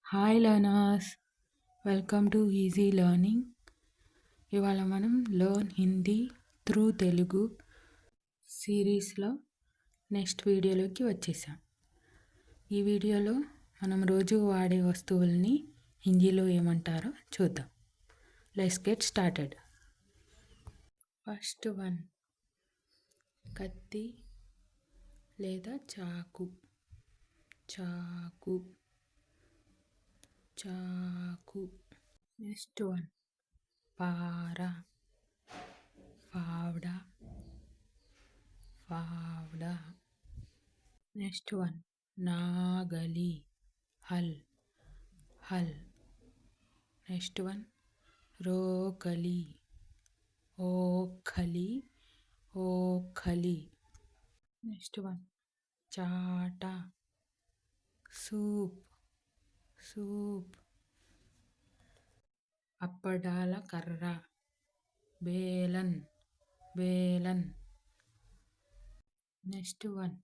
Hi learners, welcome to easy learning. ఇవాళ మనం learn Hindi through Telugu సిరీస్లో నెక్స్ట్ వీడియోలోకి వచ్చేసాం. ఈ వీడియోలో మనం రోజు వాడే వస్తువుల్ని హిందీలో ఏమంటారో చూద్దాం. Let's get started. First one, కత్తి లేదా చాకు. చాకు చాకు. నెక్స్ట్ వన్, పార. ఫావడా ఫావడా. నెక్స్ట్ వన్, నాగలి. హల్ హల్. నెక్స్ట్ వన్, రోకలి. ఓఖలి ఓఖలి. నెక్స్ట్ వన్, చాట. సూప్ సూప్. అప్పడాల కర్ర. బేలన్ బేలన్. నెక్స్ట్ వన్,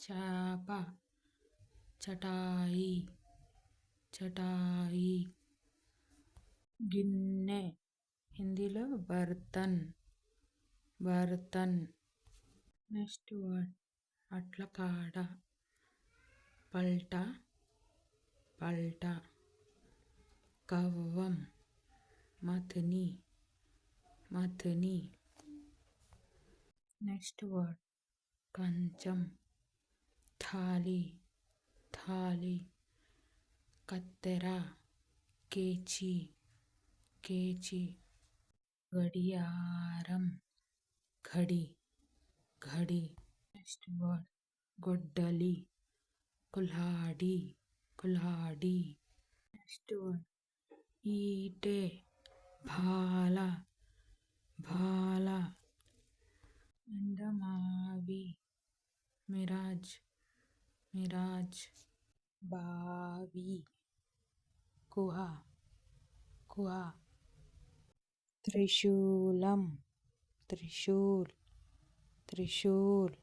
చాప. చటాయి చటాయి. గిన్నె, హిందీలో బర్తన్ బర్తన్. నెక్స్ట్ వర్డ్, అట్ల కాడ. పల్టా పల్టా. కవ్వం, మథని మథని. నెక్స్ట్ వర్డ్, కంచం. థాలి థాలి. కత్తెర, కేచి కేచి. గడియారం, ఘడి ఘడి. నెక్స్ట్ వర్డ్, గొడ్డలి. కుల్హాడి కుల్హాడి. నెక్స్ట్ వర్డ్, ఈటె. భాల భాల. ఎండమావి, మిరాజ్ మిరాజ్. బావి, కుహ కుహ. త్రిశూలం, త్రిశూల్ త్రిశూల్.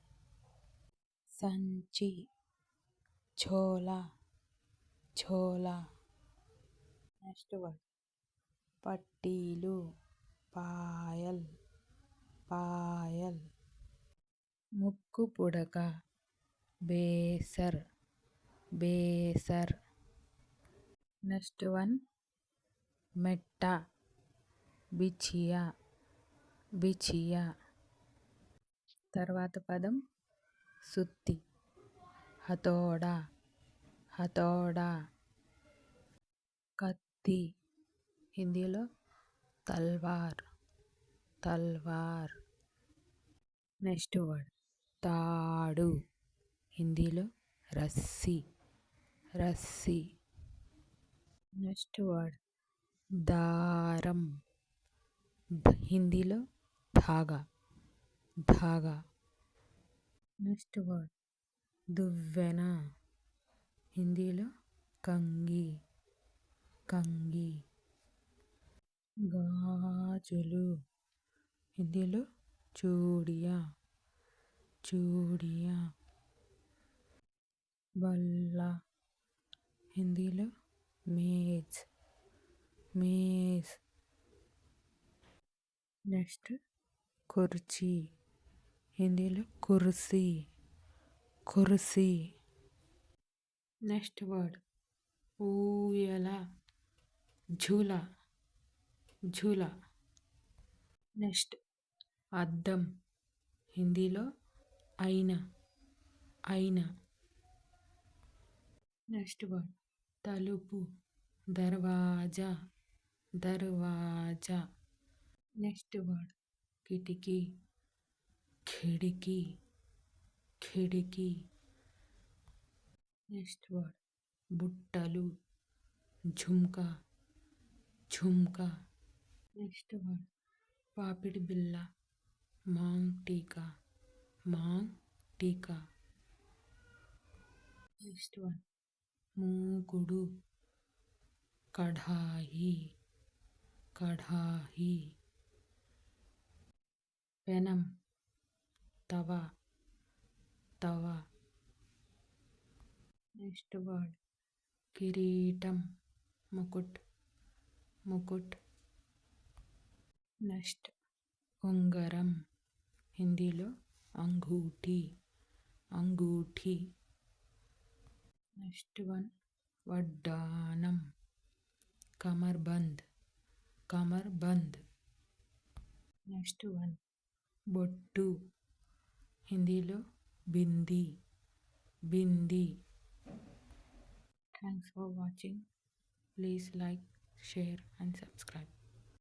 సంచి, ఝోలా ఝోలా. నెక్స్ట్ వర్డ్, పట్టీలు. పాయల్ పాయల్. ముక్కు పుడక. బేసర్ బేసర్. నెక్స్ట్ వన్, మెట్ట. బిచియా బిచియా. తర్వాత పదం, సుత్తి. హతోడా హతోడా. కత్తి, హిందీలో తల్వార్ తల్వార్. నెక్స్ట్ వర్డ్, తాడు. హిందీలో రస్సి రస్సి. నెక్స్ట్ వర్డ్, దారం. హిందీలో ధాగా ధాగా. నెక్స్ట్ వర్డ్, దువ్వెన. హిందీలో కంగి కంగి. గాజులు, హిందీలో చూడియా చూడియా. బల్ల, హిందీలో మేజ్ మేజ్. నెక్స్ట్, కుర్చీ. హిందీలో కుర్సీ కుర్సీ. నెక్స్ట్ వర్డ్, ఊయల. ఝూలా ఝూలా. నెక్స్ట్, అద్దం. హిందీలో ఐనా ఐనా. నెక్స్ట్ వర్డ్, తలుపు. దర్వాజా దర్వాజా. నెక్స్ట్ వర్డ్, కిటికీ. ఖిడికీ ఖిడికీ. నెక్స్ట్ వర్డ్, బుట్టలు. ఝుమ్కా ఝుమ్కా. నెక్స్ట్ వర్డ్, పాపిడి బిళ్ళ. మాంగ్ టీకా మాంగ్ టీకా. నెక్స్ట్ వన్, మూకుడు. కఢాయి కఢాయి. పెనం. తవ తవ. నెక్స్ట్ వర్డ్, కిరీటం, ముకుట్, ముకుట్. నెక్స్ట్ ఉంగరం, హిందీలో అంగూఠీ, అంగూఠీ. నెక్స్ట్ వన్ వడ్డానం, కమర్బంద్, కమర్బంద్. నెక్స్ట్ వన్ బొట్టు, హిందీలో బింది, బింది. Thanks for watching. Please like, share and subscribe.